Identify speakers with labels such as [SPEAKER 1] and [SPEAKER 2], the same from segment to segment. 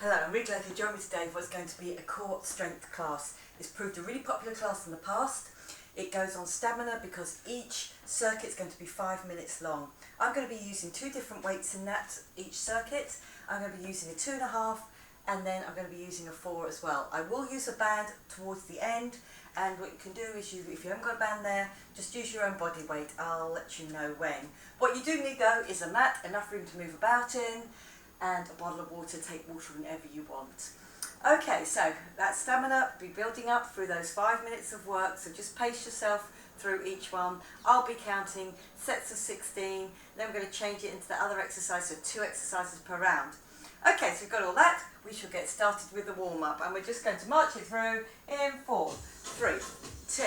[SPEAKER 1] Hello, I'm really glad you joined me today for what's going to be a core strength class. It's proved a really popular class in the past. It goes on stamina because each circuit is going to be 5 minutes long. I'm going to be using 2 different weights in that each circuit. I'm going to be using a 2.5 and then I'm going to be using a 4 as well. I will use a band towards the end, and what you can do is, if you haven't got a band there, just use your own body weight. I'll let you know when. What you do need though is a mat, enough room to move about in, and a bottle of water. Take water whenever you want. Okay, so that stamina will be building up through those 5 minutes of work, so just pace yourself through each one. I'll be counting sets of 16, then we're going to change it into the other exercise, so 2 exercises per round. Okay, so we've got all that. We shall get started with the warm-up, and we're just going to march it through in 4, 3, 2,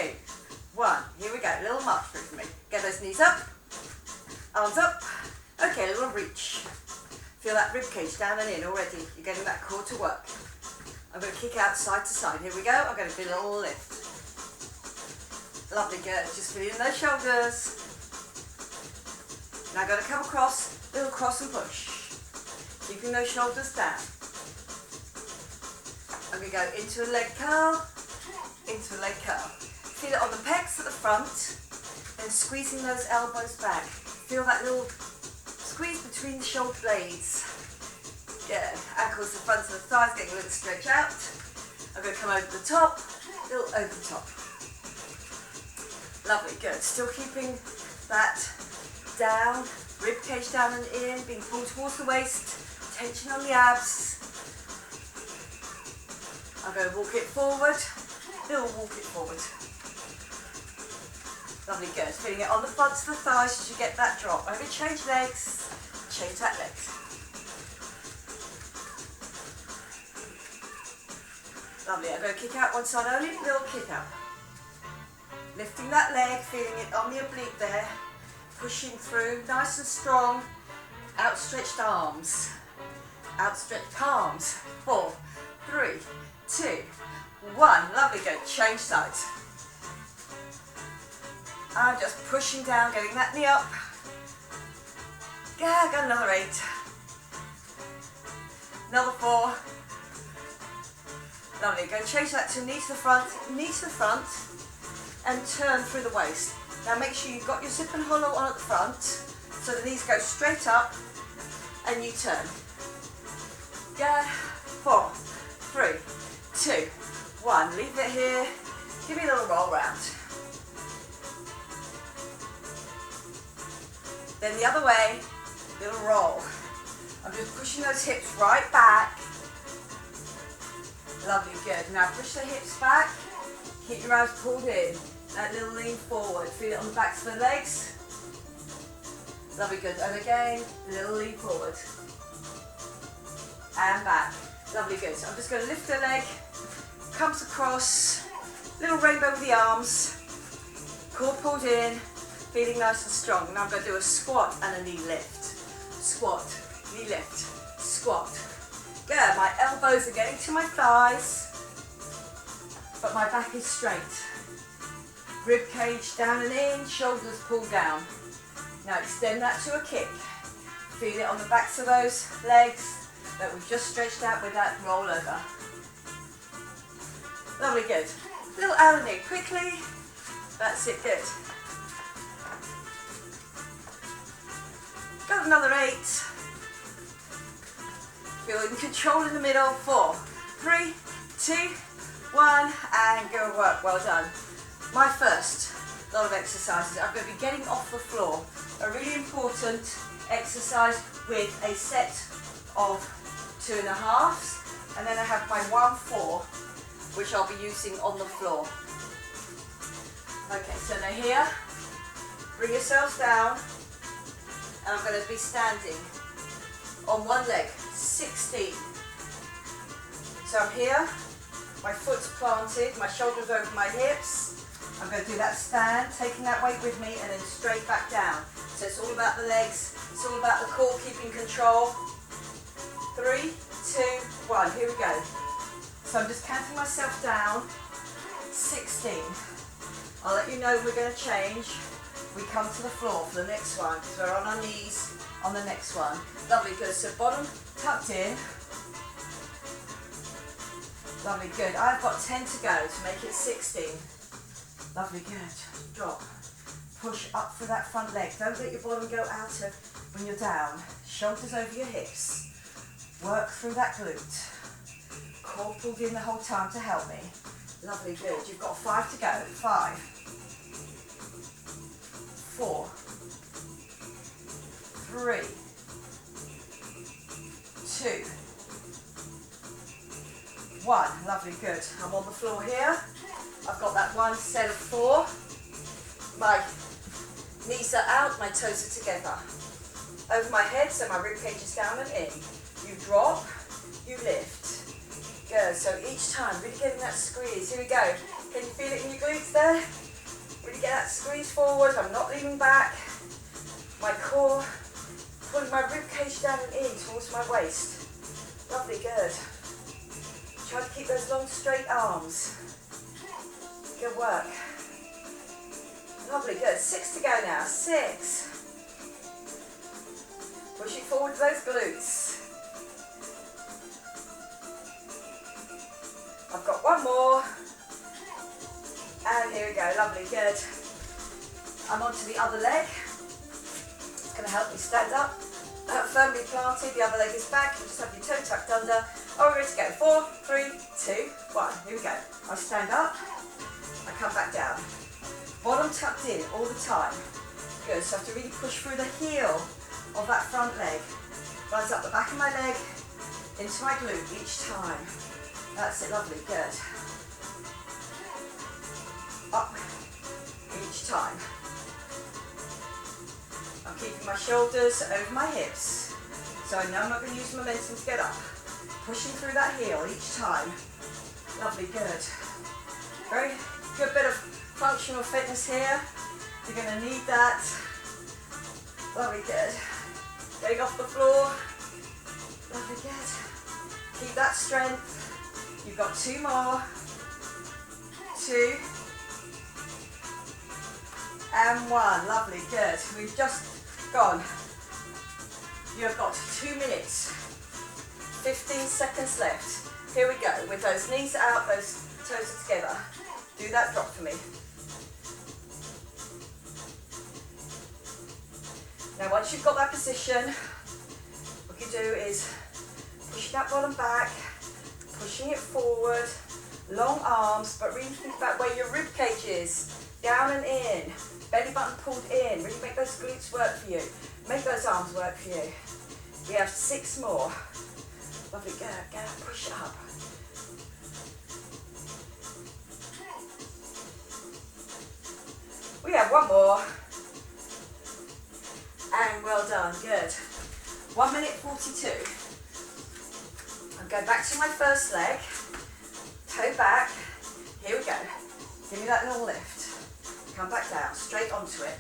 [SPEAKER 1] 1. Here we go, a little march through for me. Get those knees up, arms up. Okay, a little reach. Feel that rib cage down and in already. You're getting that core to work. I'm going to kick out side to side. Here we go. I'm going to do a little lift. Lovely, good. Just feeling those shoulders. Now I'm going to come across, little cross and push. Keeping those shoulders down. I'm going to go into a leg curl, into a leg curl. Feel it on the pecs at the front, then squeezing those elbows back. Feel that little squeeze between the shoulder blades. Yeah, ankles to the front of the thighs, getting a little stretch out. I'm going to come over the top, little over the top. Lovely, good. Still keeping that down, rib cage down and in, being pulled towards the waist, tension on the abs. I'm going to walk it forward, little walk it forward. Lovely, good. Feeling it on the fronts of the thighs as you get that drop. I'm going to change legs, change that leg. Lovely, I'm going to kick out one side only, little kick out. Lifting that leg, feeling it on the oblique there, pushing through, nice and strong. Outstretched arms, outstretched palms. 4, 3, 2, 1. Lovely, good. Change sides. I'm just pushing down, getting that knee up. Yeah, got another 8. Another 4. Lovely, go change that to knee to the front, and turn through the waist. Now make sure you've got your zip and hollow on at the front, so the knees go straight up, and you turn. Yeah, 4, 3, 2, 1. Leave it here, give me a little roll round. Then the other way, little roll. I'm just pushing those hips right back. Lovely, good. Now push the hips back, keep your arms pulled in. That little lean forward, feel it on the backs of the legs. Lovely, good. And again, little lean forward. And back. Lovely, good. So I'm just going to lift the leg, comes across, little rainbow with the arms, core pulled in, feeling nice and strong. Now I'm going to do a squat and a knee lift. Squat, knee lift, squat. Good, my elbows are getting to my thighs, but my back is straight. Rib cage down and in, shoulders pulled down. Now extend that to a kick. Feel it on the backs of those legs that we've just stretched out with that roll over. Lovely, good. Little Allen knee, quickly. That's it, good. Got another 8. Feel in control in the middle. 4, 3, 2, 1, and go work. Well done. My first lot of exercises. I'm going to be getting off the floor. A really important exercise with a set of 2.5s, and then I have my 1-4, which I'll be using on the floor. Okay, so now here, bring yourselves down, and I'm going to be standing on one leg, 16. So I'm here, my foot's planted, my shoulders over my hips. I'm going to do that stand, taking that weight with me, and then straight back down. So it's all about the legs, it's all about the core keeping control. 3, 2, 1, here we go. So I'm just counting myself down, 16. I'll let you know we're going to change. We come to the floor for the next one, because we're on our knees on the next one. Lovely, good. So bottom tucked in, Lovely, good. I've got 10 to go to make it 16. Lovely, good. Drop. Push up through that front leg. Don't let your bottom go out of when you're down. Shoulders over your hips. Work through that glute. Core pulled in the whole time to help me. Lovely, good. You've got 5 to go. 5, 4, 3, 2, 1. Lovely, good. I'm on the floor here. I've got that one set of 4. My knees are out, my toes are together. Over my head, so my rib cage is down and in. You drop, you lift. Good, so each time, really getting that squeeze. Here we go. Can you feel it in your glutes there? Really get that squeeze forward. I'm not leaning back. My core, pulling my rib cage down and in towards my waist. Lovely, good. Try to keep those long, straight arms. Good work. Lovely, good. 6 to go now. 6. Pushing forward to those glutes. I've got one more. And here we go. Lovely, good. I'm onto the other leg. It's going to help me stand up. Firmly planted. The other leg is back. You just have your toe tucked under. Oh, we're ready to go. 4, 3, 2, 1. Here we go. I stand up. I come back down. Bottom tucked in all the time. Good, so I have to really push through the heel of that front leg. Runs up the back of my leg into my glute each time. That's it, lovely, good. Up each time. I'm keeping my shoulders over my hips. So I know I'm not going to use momentum to get up. Pushing through that heel each time. Lovely, good. Very good bit of functional fitness here. You're going to need that. Lovely, good. Getting off the floor. Lovely, good. Keep that strength. You've got 2 more. 2. And 1. Lovely, good. We've just gone. You have got 2 minutes. 15 seconds left. Here we go. With those knees out, those toes are together. Do that drop for me. Now once you've got that position, what you do is push that bottom back, pushing it forward, long arms, but really think about where your rib cage is. Down and in, belly button pulled in. Really make those glutes work for you. Make those arms work for you. We have 6 more. Lovely, go, push it up. We have 1 more. And well done, good. 1 minute 42. I'm going back to my first leg. Toe back. Here we go. Give me that little lift. Come back down, straight onto it.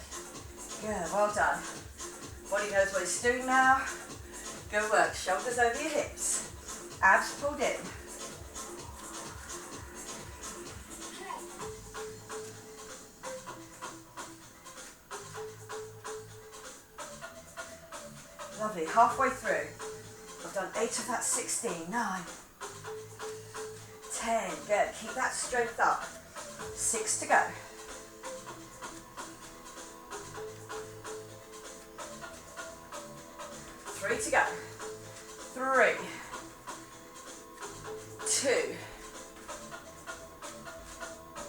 [SPEAKER 1] Good, well done. Body knows what it's doing now. Good work, shoulders over your hips. Abs pulled in. Lovely, halfway through. I've done 8 of that 16, 9, 10, good. Keep that strength up. 6 to go. 3 to go. 3, 2,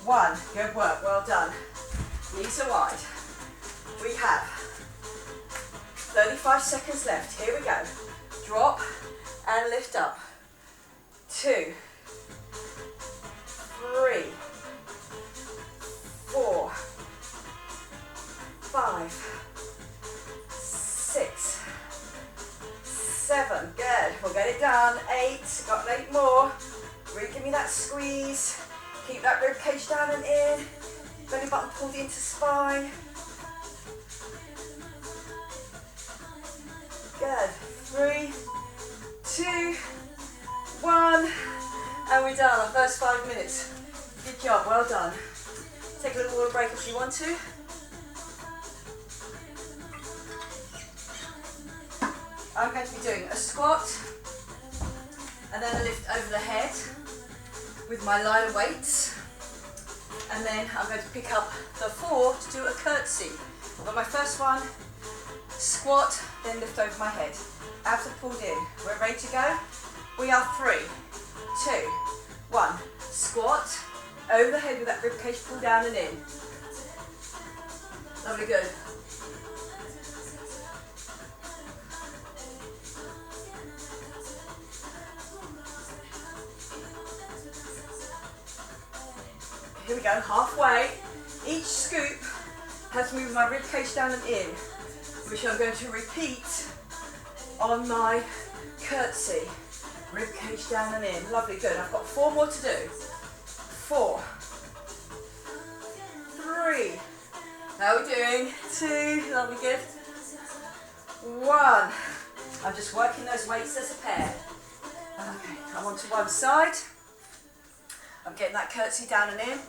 [SPEAKER 1] 1. Good work, well done. Knees are wide. We have 35 seconds left. Here we go. Drop and lift up. 2, 3, 4, 5, 6, 7. Good. We'll get it done. 8. Got 8 more. Really give me that squeeze. Keep that rib cage down and in. Belly button pulled into spine. Good. 3, 2, 1. And we're done. Our first 5 minutes. Good job. Well done. Take a little water break if you want to. I'm going to be doing a squat and then a lift over the head. with my lighter weights. And then I'm going to pick up the 4 to do a curtsy. But my first one, squat, then lift over my head. Abs are pulled in. We're ready to go. We are 3, 2, 1. Squat, over the head with that ribcage pull down and in. Lovely, good. Here we go, halfway. Each scoop has moved my ribcage down and in, which I'm going to repeat on my curtsy. Ribcage down and in. Lovely, good. I've got 4 more to do. 4, 3. How are we doing? 2. Lovely, good. 1. I'm just working those weights as a pair. Okay, come on to one side. I'm getting that curtsy down and in.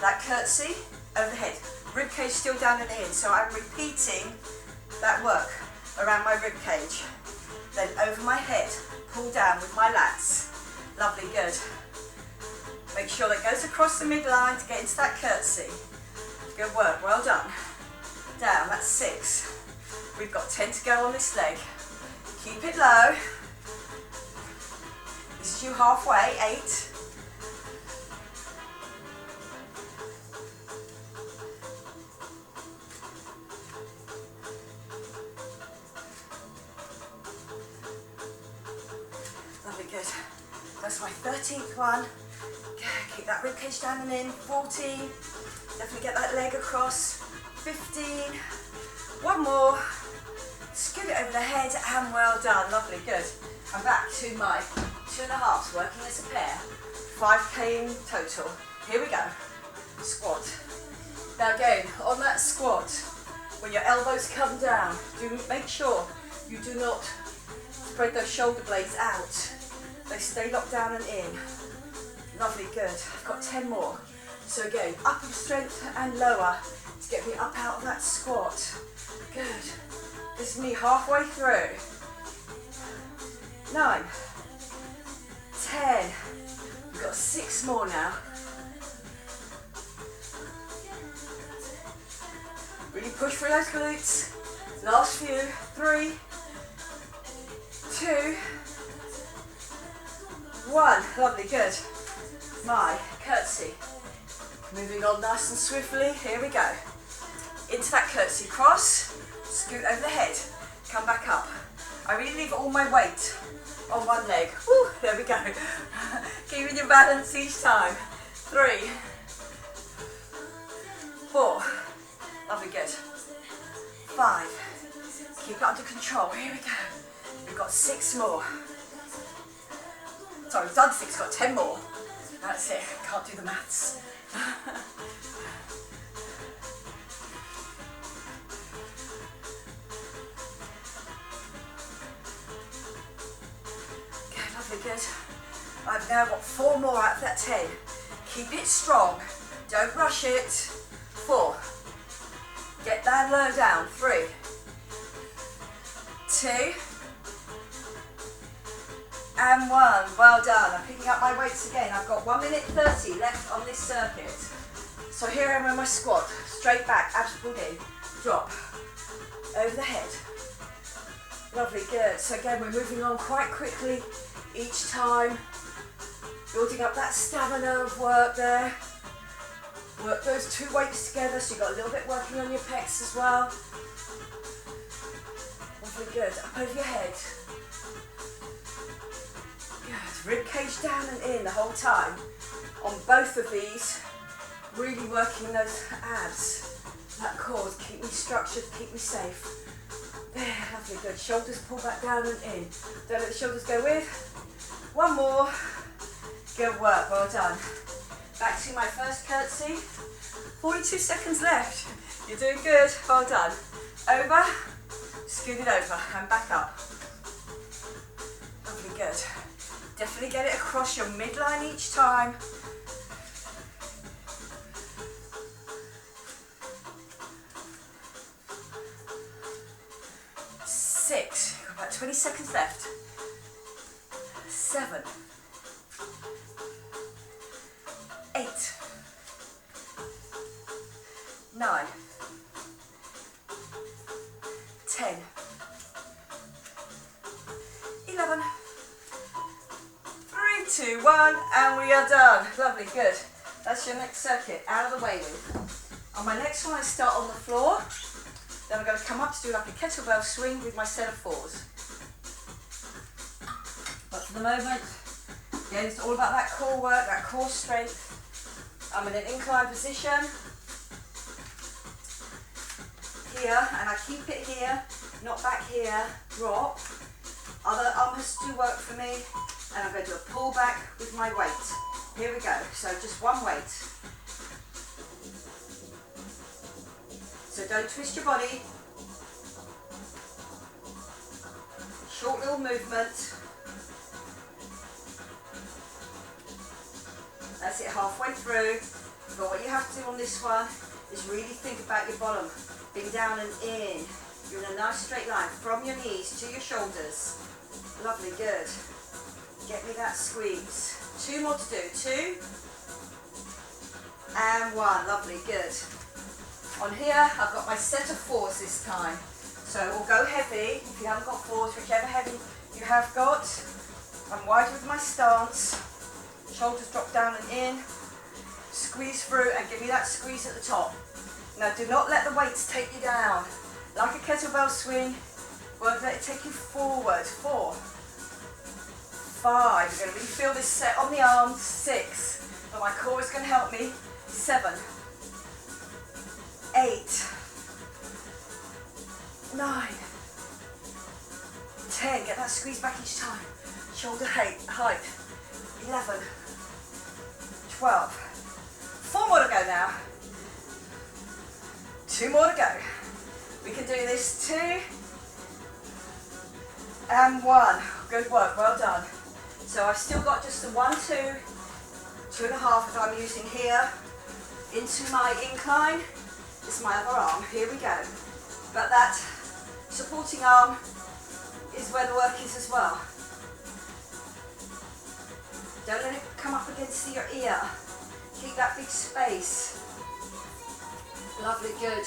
[SPEAKER 1] That curtsy over the head. Ribcage still down and in, so I'm repeating that work around my ribcage. Then over my head, pull down with my lats. Lovely, good. Make sure that goes across the midline to get into that curtsy. Good work, well done. Down, that's 6. We've got 10 to go on this leg. Keep it low. This is you halfway, 8. Lovely, good. That's my 13th one. Keep that ribcage down and in. 14. Definitely get that leg across. 15. One more. Scoot it over the head and well done. Lovely, good. I'm back to my 2.5s, working as a pair. 5k in total. Here we go. Squat. Now again, on that squat, when your elbows come down, do make sure you do not spread those shoulder blades out. They stay locked down and in. Lovely, good. I've got 10 more. So again, upper strength and lower to get me up out of that squat. Good. This is me halfway through. 9, 10. We've got 6 more now. Really push through those glutes. Last few. 3, 2, 1. Lovely, good. My curtsy. Moving on nice and swiftly. Here we go. Into that curtsy. Cross. Scoot over the head. Come back up. I really leave all my weight on one leg. Woo, there we go. Keeping your balance each time. 3, 4. Lovely, good. 5. Keep it under control. Here we go. We've got 6 more. Sorry, we've done 6, got 10 more. That's it, can't do the maths. Okay, lovely, good. I've now got 4 more out of that 10. Keep it strong, don't rush it. 4. Get that low down. 3, 2, and 1. Well done. I'm picking up my weights again. I've got 1 minute 30 left on this circuit. So here I am in my squat. Straight back, abs pulled in. Drop. Over the head. Lovely, good. So again, we're moving on quite quickly each time. Building up that stamina of work there. Work those 2 weights together, so you've got a little bit working on your pecs as well. Lovely, good. Up over your head. Good. Rib cage down and in the whole time. On both of these, really working those abs. That core, keep me structured, keep me safe. There, lovely, good. Shoulders pull back down and in. Don't let the shoulders go with. 1 more. Good work, well done. Back to my first curtsy. 42 seconds left. You're doing good, well done. Over, scoot it over and back up. Lovely, good. Definitely get it across your midline each time. Six, about 20 seconds left. 7, 9, 10, 11, 3, 2, 1, and we are done. Lovely, good. That's your next circuit, out of the way with. On my next one, I start on the floor. Then I'm going to come up to do like a kettlebell swing with my set of 4s. But for the moment, again, it's all about that core work, that core strength. I'm in an inclined position here, and I keep it here, not back here, drop. Other arm has to do work for me, and I'm going to do a pull back with my weight. Here we go, so just one weight. So don't twist your body. Short little movement. That's it, halfway through. But what you have to do on this one is really think about your bottom. Being down and in. You're in a nice straight line from your knees to your shoulders. Lovely, good. Get me that squeeze. 2 more to do. 2 and 1. Lovely, good. On here, I've got my set of 4s this time. So we'll go heavy. If you haven't got 4s, whichever heavy you have got. I'm wide with my stance. Shoulders drop down and in. Squeeze through and give me that squeeze at the top. Now do not let the weights take you down. Like a kettlebell swing, won't let it take you forward. 4, 5, you're going to really feel this set on the arms. 6, but my core is going to help me. 7, 8, 9, 10, get that squeeze back each time. Shoulder height. 11, 12, 4 more to go now. 2 more to go. We can do this. 2 and 1. Good work, well done. So I've still got just the 1, 2, 2.5 that I'm using here into my incline. This is my other arm. Here we go. But that supporting arm is where the work is as well. Don't let it come up against your ear. Keep that big space. Lovely, good.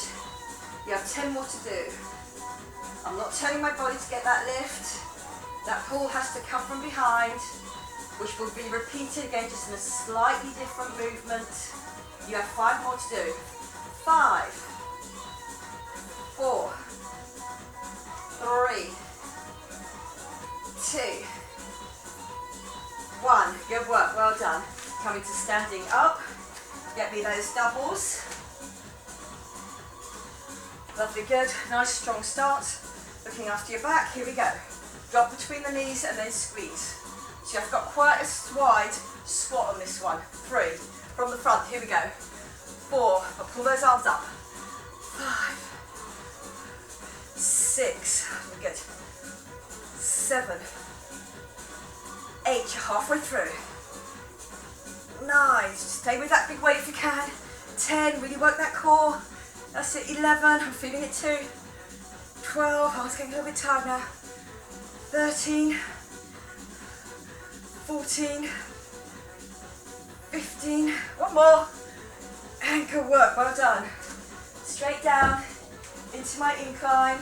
[SPEAKER 1] You have 10 more to do. I'm not telling my body to get that lift. That pull has to come from behind, which will be repeated again, just in a slightly different movement. You have 5 more to do. 5, 4, 3, 2, 1. Good work, well done. Coming to standing up. Get me those doubles. Lovely, good. Nice strong start. Looking after your back. Here we go. Drop between the knees and then squeeze. So I've got quite a wide squat on this one. 3. From the front. Here we go. 4. I'll pull those arms up. 5, 6. Good. 7, 8. You're halfway through. 9. Stay with that big weight if you can. 10. Really work that core. That's it. 11. I'm feeling it too. 12. I was getting a little bit tired now. 13. 14. 15. One more. And good work. Well done. Straight down into my incline.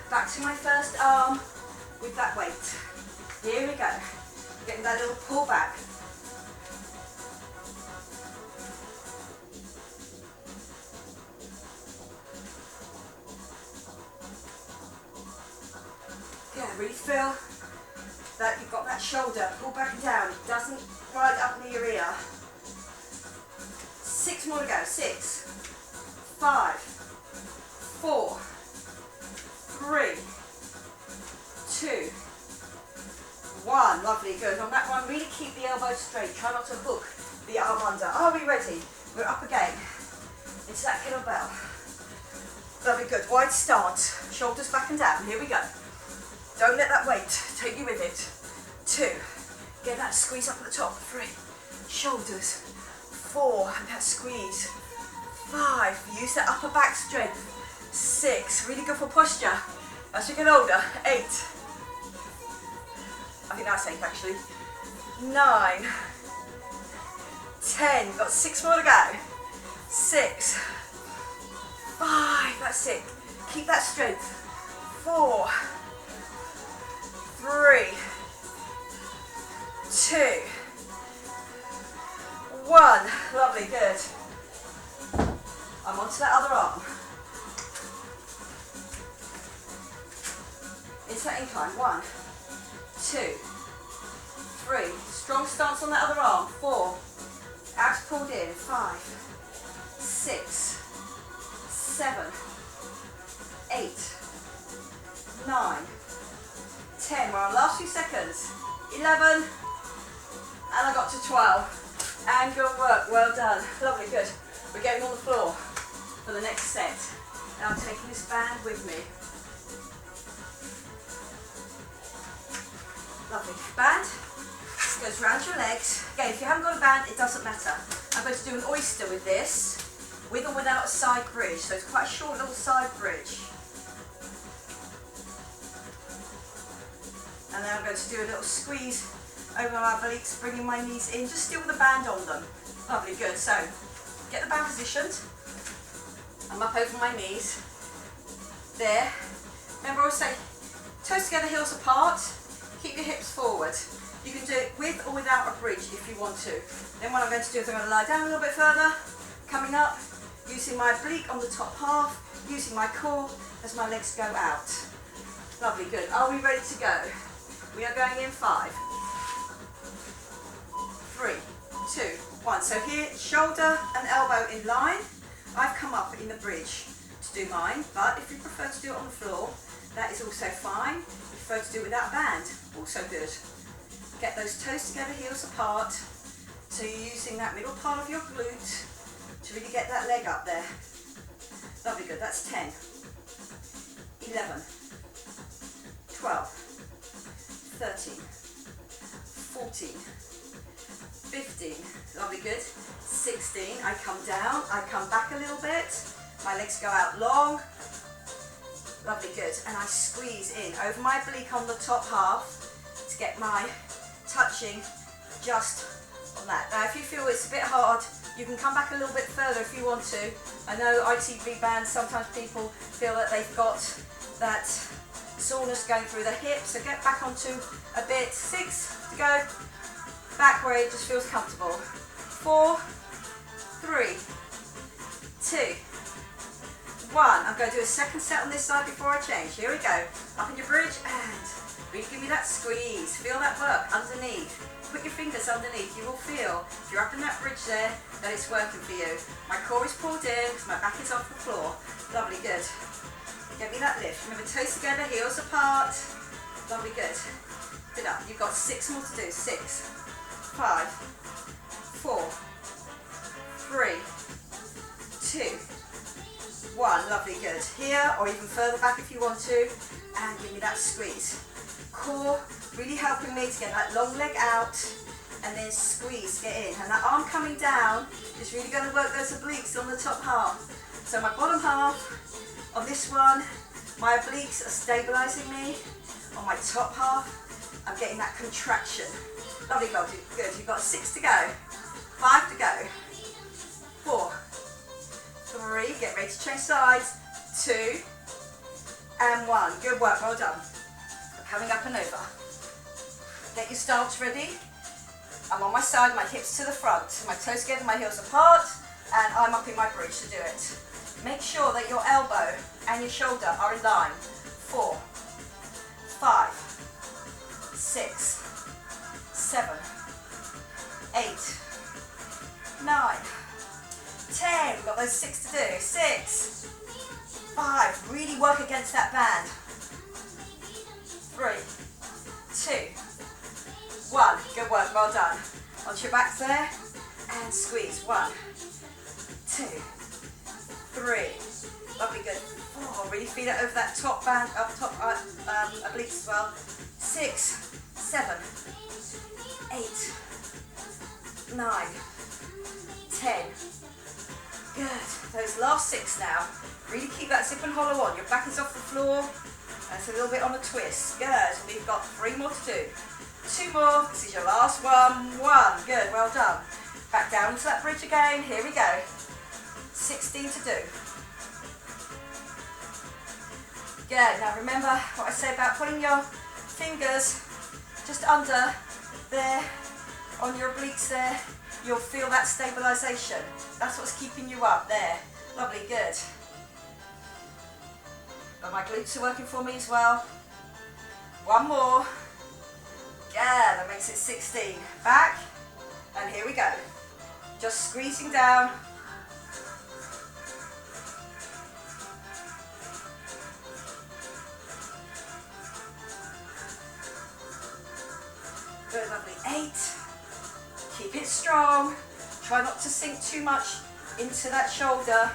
[SPEAKER 1] Back to my first arm with that weight. Here we go. Getting that little pull back. Yeah, really feel that you've got that shoulder pull back and down. It doesn't ride up near your ear. 6 more to go. 6, 5, 4, 3, 2, 1. Lovely, good. On that one, really keep the elbows straight. Try not to hook the arm under. Are we ready? We're up again. Into that kettlebell. Lovely, good. Wide stance. Shoulders back and down. Here we go. Don't let that weight take you with it. 2. Get that squeeze up at the top. 3. Shoulders. 4. And that squeeze. 5. Use that upper back strength. 6. Really good for posture. As you get older. 8. I think that's 8 actually. 9. 10. Got 6 more to go. 6. 5, that's it. Keep that strength. 4, 3, 2, 1. Lovely, good. I'm onto that other arm. Into that incline. 1, 2, 3. Strong stance on that other arm. 4. Abs pulled in. 5, 6, 7, 8, 9, 10. We're on the last few seconds. 11. And I got to 12. And good work. Well done. Lovely, good. We're getting on the floor for the next set. And I'm taking this band with me. Lovely. Band. This goes round your legs. Again, if you haven't got a band, it doesn't matter. I'm going to do an oyster with this, with or without a side bridge. So it's quite a short little side bridge. And then I'm going to do a little squeeze over my obliques, bringing my knees in, just still with a band on them. Lovely, good. So, get the band positioned. I'm up over my knees. There. Remember I say, toes together, heels apart. Keep your hips forward. You can do it with or without a bridge if you want to. Then what I'm going to do is I'm going to lie down a little bit further, coming up, using my oblique on the top half, using my core as my legs go out. Lovely, good. Are we ready to go? We are going in 5, 3, 2, 1. So here, shoulder and elbow in line. I've come up in the bridge to do mine, but if you prefer to do it on the floor, that is also fine. If you prefer to do it without a band, also good. Get those toes together, heels apart. So you're using that middle part of your glute to really get that leg up there. Lovely, good. That's 10, 11, 12, 13, 14, 15, lovely, good. 16, I come down, I come back a little bit, my legs go out long, lovely, good, and I squeeze in over my oblique on the top half to get my touching just on that. Now if you feel it's a bit hard, you can come back a little bit further if you want to. I know ITV bands, sometimes people feel that they've got that soreness going through the hips, so get back onto a bit. 6 to go, back where it just feels comfortable. 4, 3, 2, 1. I'm going to do a second set on this side before I change. Here we go. Up in your bridge and really give me that squeeze. Feel that work underneath. Put your fingers underneath. You will feel, if you're up in that bridge there, that it's working for you. My core is pulled in because my back is off the floor. Lovely, good. Give me that lift. Remember, toes together, heels apart. Lovely, good. Good up. You've got 6 more to do. 6, 5, 4, 3, 2, 1. Lovely, good. Here, or even further back if you want to. And give me that squeeze. Core really helping me to get that long leg out. And then squeeze, get in. And that arm coming down is really going to work those obliques on the top half. So my bottom half, on this one, my obliques are stabilising me. On my top half, I'm getting that contraction. Lovely, good. You've got 6 to go, 5 to go, 4, 3, get ready to change sides, 2, and 1. Good work, well done. Coming up and over. Get your stance ready. I'm on my side, my hips to the front, my toes together, my heels apart, and I'm up in my bridge to do it. Make sure that your elbow and your shoulder are in line. 4, 5, 6, 7, 8, 9, 10. We've got those 6 to do. 6, 5. Really work against that band. 3, 2, 1. Good work, well done. Onto your backs there and squeeze. 1, 2, 3. Lovely, good. 4. Really feel it over that top band, up top obliques as well. 6, 7, 8, 9, 10. Good. Those last 6 now. Really keep that zip and hollow on. Your back is off the floor. That's a little bit on a twist. Good. We've got 3 more to do. 2 more. This is your last one. 1. Good. Well done. Back down into that bridge again. Here we go. 16 to do. Good. Now remember what I say about putting your fingers just under there on your obliques there. You'll feel that stabilisation. That's what's keeping you up there. Lovely, good. But my glutes are working for me as well. One more. Yeah, that makes it 16. Back, and here we go. Just squeezing down. Good, lovely. 8. Keep it strong. Try not to sink too much into that shoulder.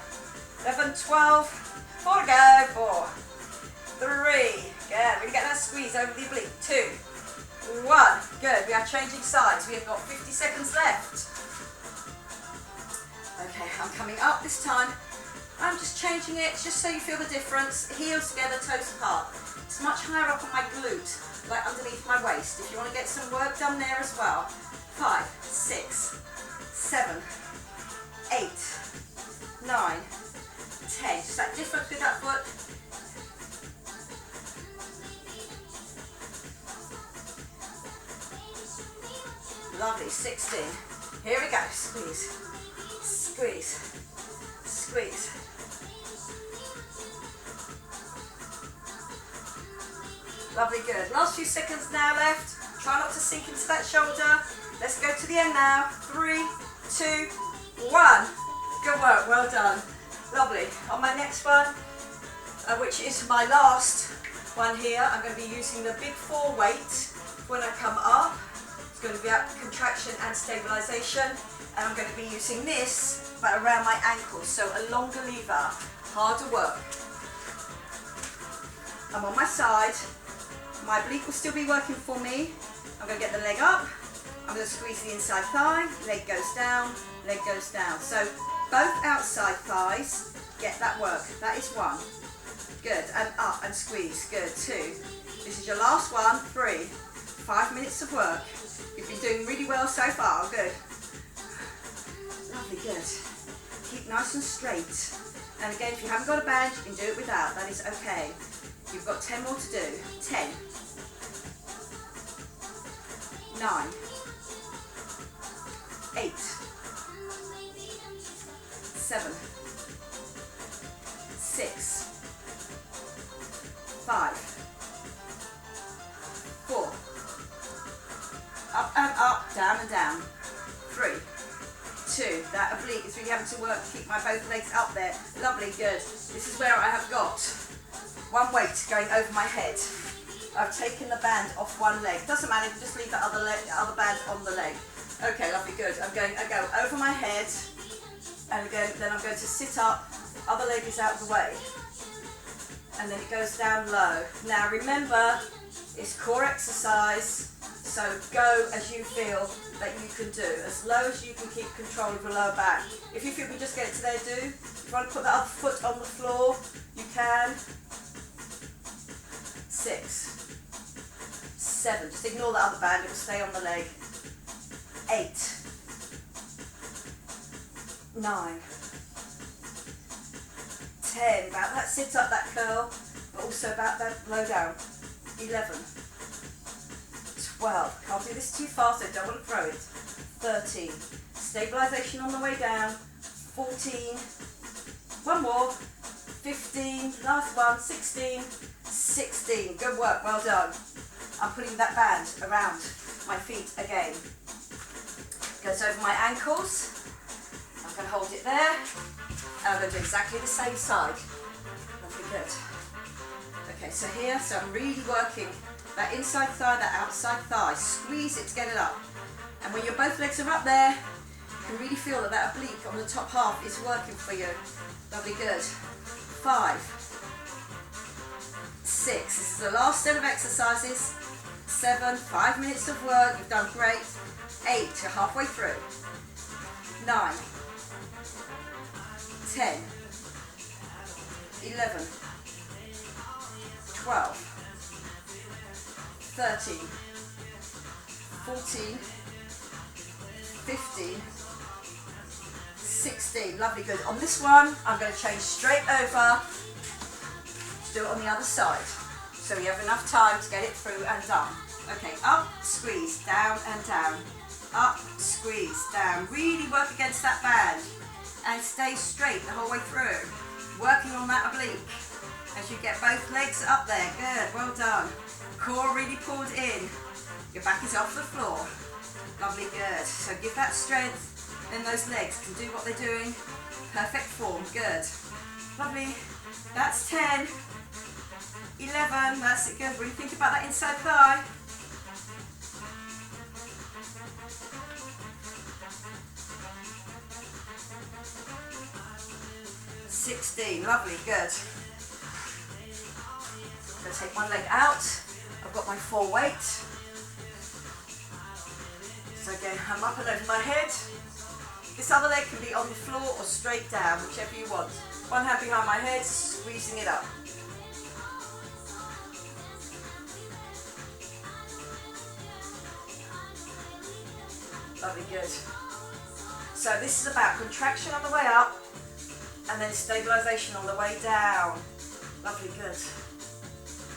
[SPEAKER 1] 11, 12. 4 to go. 4, 3. Good. Really get that squeeze over the oblique. 2, 1. Good. We are changing sides. We have got 50 seconds left. Okay, I'm coming up this time. I'm just changing it just so you feel the difference. Heels together, toes apart. It's much higher up on my glute, like underneath my waist. If you want to get some work done there as well. 5, 6, 7, 8, 9, 10. Just that difference with that foot. Lovely, 16. Here we go, squeeze, squeeze, squeeze. Lovely, good. Last few seconds now left. Try not to sink into that shoulder. Let's go to the end now. 3, 2, 1. Good work, well done. Lovely. On my next one, which is my last one here, I'm going to be using the big 4 weight when I come up. It's going to be about contraction and stabilisation. And I'm going to be using this, but around my ankles, so a longer lever, harder work. I'm on my side. My oblique will still be working for me. I'm going to get the leg up. I'm going to squeeze the inside thigh. Leg goes down, leg goes down. So both outside thighs get that work. That is 1. Good. And up and squeeze. Good. 2. This is your last one. 3. 5 minutes of work. You've been doing really well so far. Good. Lovely. Good. Keep nice and straight. And again, if you haven't got a band, you can do it without. That is okay. You've got 10 more to do. 10. 9. 8. 7. 6. 5. 4. Up and up, down and down. 3. 2. That oblique is really having to work to keep my both legs up there. Lovely, good. This is where I have got 1 weight going over my head. I've taken the band off 1 leg. Doesn't matter, you can just leave the other band on the leg. Okay, lovely, good. I go over my head, and again, then I'm going to sit up. Other leg is out of the way, and then it goes down low. Now remember, it's core exercise, so go as you feel that you can do, as low as you can keep control of your lower back. If you feel you can just get it to there, do. If you want to put the other foot on the floor, you can. 6. 7. Just ignore the other band, it will stay on the leg. 8. 9. 10. About that sit up, that curl, but also about that low down. 11. 12. Can't do this too fast, I don't want to throw it. 13. Stabilisation on the way down. 14. 1 more. 15. Last one. 16. 16. Good work, well done. I'm putting that band around my feet again. Goes over my ankles. I'm going to hold it there. And I'm going to do exactly the same side. Lovely, good. Okay, so here, so I'm really working that inside thigh, that outside thigh. Squeeze it to get it up. And when your both legs are up there, you can really feel that that oblique on the top half is working for you. Lovely, good. 5. 6. This is the last set of exercises. 7. 5 minutes of work. You've done great. 8. You're halfway through. 9. 10. 11. 12. 13. 14. 15. 16. Lovely, good. On this one, I'm going to change straight over to do it on the other side. So you have enough time to get it through and done. Okay, up, squeeze, down and down. Up, squeeze, down. Really work against that band and stay straight the whole way through. Working on that oblique as you get both legs up there. Good, well done. Core really pulled in. Your back is off the floor. Lovely, good. So give that strength, then those legs can do what they're doing. Perfect form, good. Lovely. That's 10, 11, that's it, good. Really think about that inside thigh. 16, lovely, good. I'm going to take one leg out. I've got my full weight. So again, I'm up and over my head. This other leg can be on the floor or straight down, whichever you want. One hand behind my head, squeezing it up. Lovely, good. So this is about contraction on the way up and then stabilisation on the way down. Lovely, good.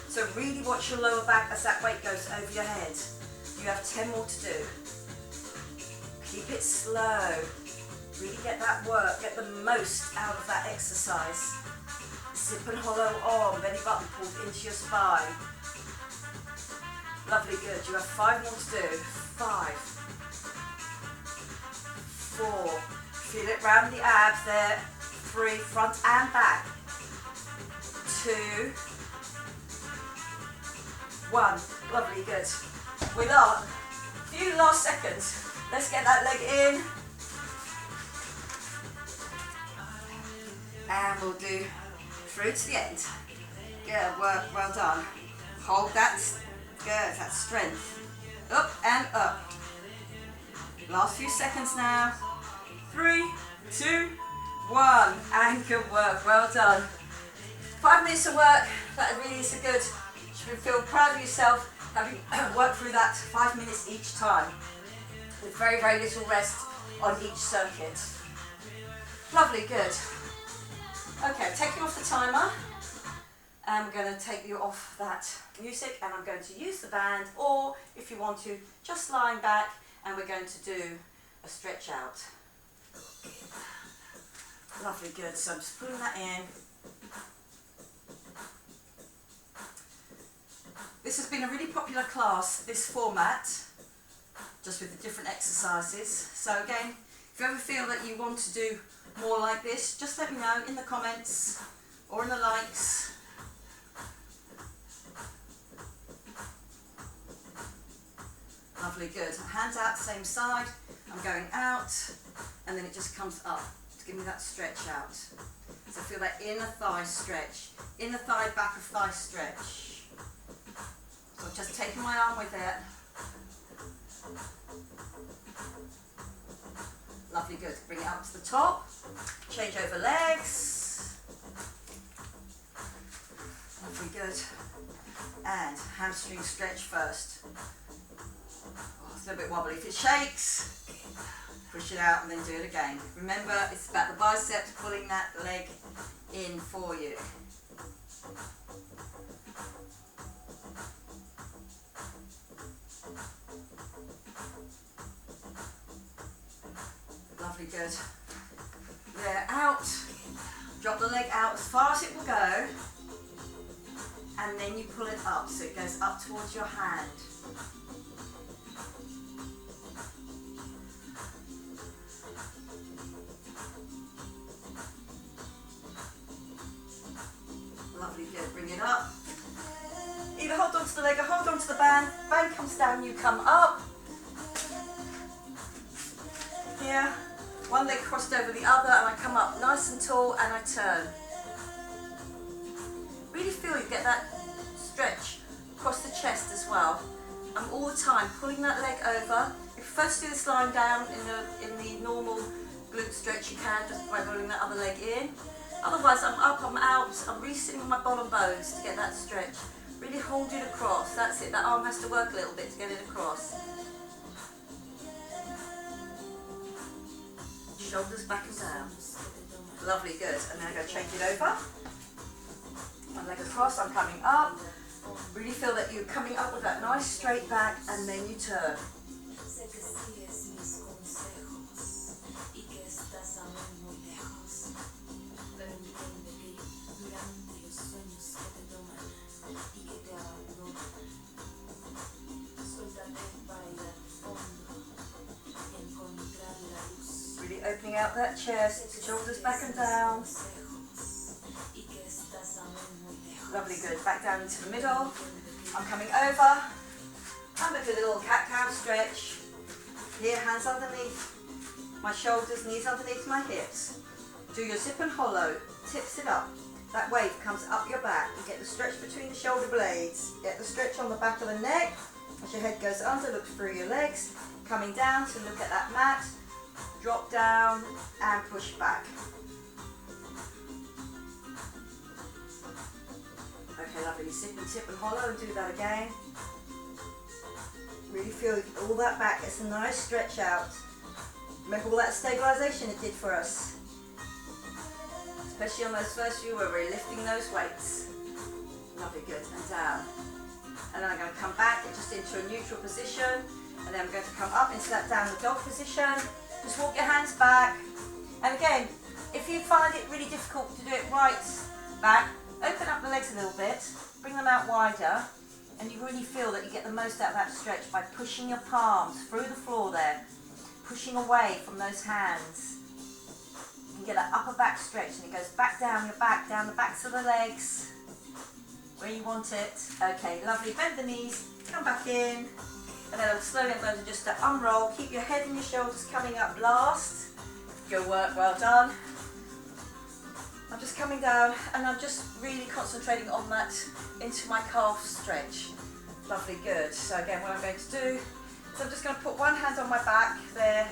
[SPEAKER 1] So really watch your lower back as that weight goes over your head. You have 10 more to do. Keep it slow. Really get that work, get the most out of that exercise. Zip and hollow arm, belly button pulled into your spine. Lovely, good. You have 5 more to do. 5, 4, feel it round the abs there. 3, front and back. 2, 1, lovely, good. With our few last seconds, let's get that leg in. And we'll do through to the end. Good work, well done. Hold that, good, that strength. Up and up. Last few seconds now. 3, 2, 1. And good work, well done. 5 minutes of work, that really is a good. You should feel proud of yourself having worked through that 5 minutes each time. With very, very little rest on each circuit. Lovely, good. Okay, I'm taking off the timer. And we're going to take you off that music and I'm going to use the band, or if you want to, just lying back, and we're going to do a stretch out. Lovely, good. So I'm just putting that in. This has been a really popular class, this format, just with the different exercises. So again, if you ever feel that you want to do more like this, just let me know in the comments or in the likes. Lovely, good. Hands out, same side. I'm going out, and then it just comes up to give me that stretch out. So feel that inner thigh stretch, inner thigh, back of thigh stretch. So I'm just taking my arm with it. Lovely, good. Bring it up to the top. Change over legs. Lovely, good. And hamstring stretch first. Oh, it's a little bit wobbly. If it shakes, push it out and then do it again. Remember, it's about the biceps pulling that leg in for you. Lovely, good. There, out. Drop the leg out as far as it will go. And then you pull it up so it goes up towards your hand. Lovely, good. Bring it up. Either hold on to the leg or hold on to the band. Band comes down, you come up. Here. One leg crossed over the other and I come up nice and tall and I turn. Really feel you get that stretch across the chest as well. I'm all the time pulling that leg over. If you first do this lying down in the normal glute stretch, you can just by rolling that other leg in. Otherwise I'm up, I'm out, I'm really sitting on my bottom bones to get that stretch. Really hold it across, that's it, that arm has to work a little bit to get it across. Shoulders back and down. Lovely, good. And then I'm going to change it over. One leg across, I'm coming up. Really feel that you're coming up with that nice straight back, and then you turn. Really opening out that chest, shoulders back and down. Lovely, good. Back down into the middle. I'm coming over. I'm going to do a little cat-cow stretch. Here, hands underneath my shoulders, knees underneath my hips. Do your zip and hollow, tips it up. That wave comes up your back. You get the stretch between the shoulder blades. Get the stretch on the back of the neck. As your head goes under, look through your legs. Coming down to look at that mat. Drop down and push back. Okay, lovely. Zip and tip and hollow, and do that again. Really feel all that back gets a nice stretch out. Remember all that stabilisation it did for us. Especially on those first few where we're lifting those weights. Lovely, good. And down. And then I'm going to come back just into a neutral position. And then I'm going to come up into that downward dog position. Just walk your hands back. And again, if you find it really difficult to do it right back, open up the legs a little bit, bring them out wider, and you really feel that you get the most out of that stretch by pushing your palms through the floor there, pushing away from those hands. You can get that upper back stretch, and it goes back down your back, down the backs of the legs, where you want it. Okay, lovely. Bend the knees, come back in, and then slowly I'm going to just unroll. Keep your head and your shoulders coming up last. Good work, well done. I'm just coming down, and I'm just really concentrating on that into my calf stretch. Lovely, good. So again, what I'm going to do is I'm just going to put one hand on my back there,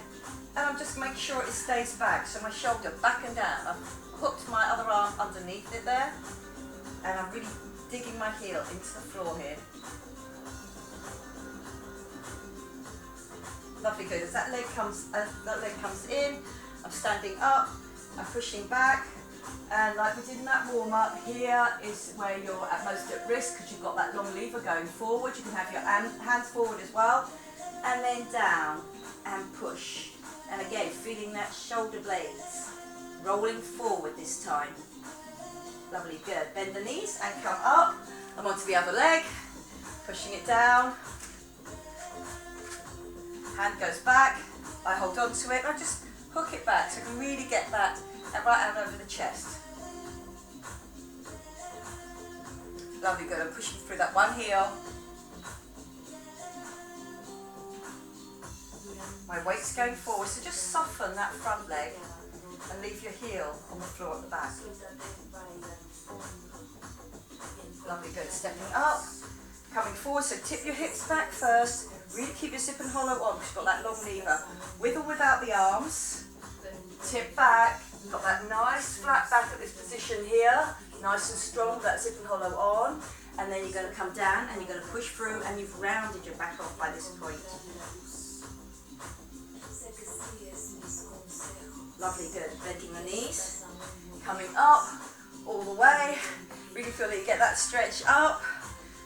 [SPEAKER 1] and I'm just making sure it stays back. So my shoulder back and down. I've hooked my other arm underneath it there, and I'm really digging my heel into the floor here. Lovely, good. As that leg comes in, I'm standing up, I'm pushing back. And like we did in that warm-up, here is where you're at most at risk because you've got that long lever going forward. You can have your hands forward as well. And then down and push. And again, feeling that shoulder blades rolling forward this time. Lovely, good. Bend the knees and come up. I'm onto the other leg, pushing it down. Hand goes back. I hold on to it. I just hook it back so I can really get that right out over the chest. Lovely, good. I'm pushing through that one heel. My weight's going forward, so just soften that front leg and leave your heel on the floor at the back. Lovely, good. Stepping up, coming forward, so tip your hips back first. Really keep your zip and hollow on because you've got that long lever. With or without the arms. Tip back. You've got that nice flat back at this position here. Nice and strong with that zip and hollow on. And then you're going to come down and you're going to push through, and you've rounded your back off by this point. Lovely, good. Bending the knees. Coming up all the way. Really feel that you get that stretch up.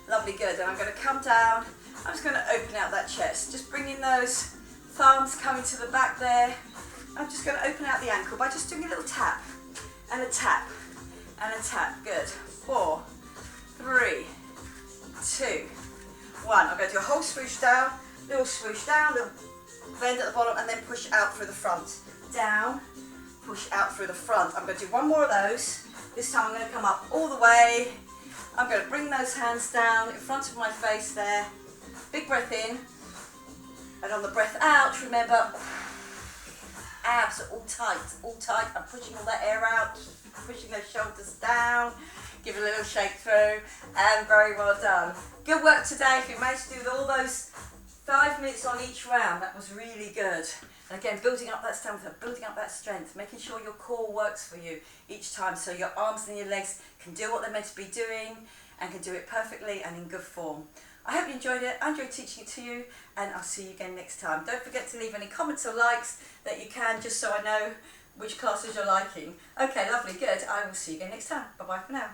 [SPEAKER 1] Lovely, good. And I'm going to come down. I'm just going to open out that chest. Just bringing those thumbs coming to the back there. I'm just going to open out the ankle by just doing a little tap and a tap and a tap. Good. 4, 3, 2, 1. I'm going to do a whole swoosh down, little swoosh down, little bend at the bottom, and then push out through the front. Down, push out through the front. I'm going to do one more of those. This time I'm going to come up all the way. I'm going to bring those hands down in front of my face there. Big breath in. And on the breath out, remember, abs are all tight, all tight. I'm pushing all that air out, pushing those shoulders down. Give it a little shake through, and very well done. Good work today. If you managed to do all those 5 minutes on each round, that was really good. And again, building up that stamina, building up that strength, making sure your core works for you each time so your arms and your legs can do what they're meant to be doing and can do it perfectly and in good form. I hope you enjoyed it. I enjoyed teaching it to you, and I'll see you again next time. Don't forget to leave any comments or likes that you can, just so I know which classes you're liking. Okay, lovely, good. I will see you again next time. Bye-bye for now.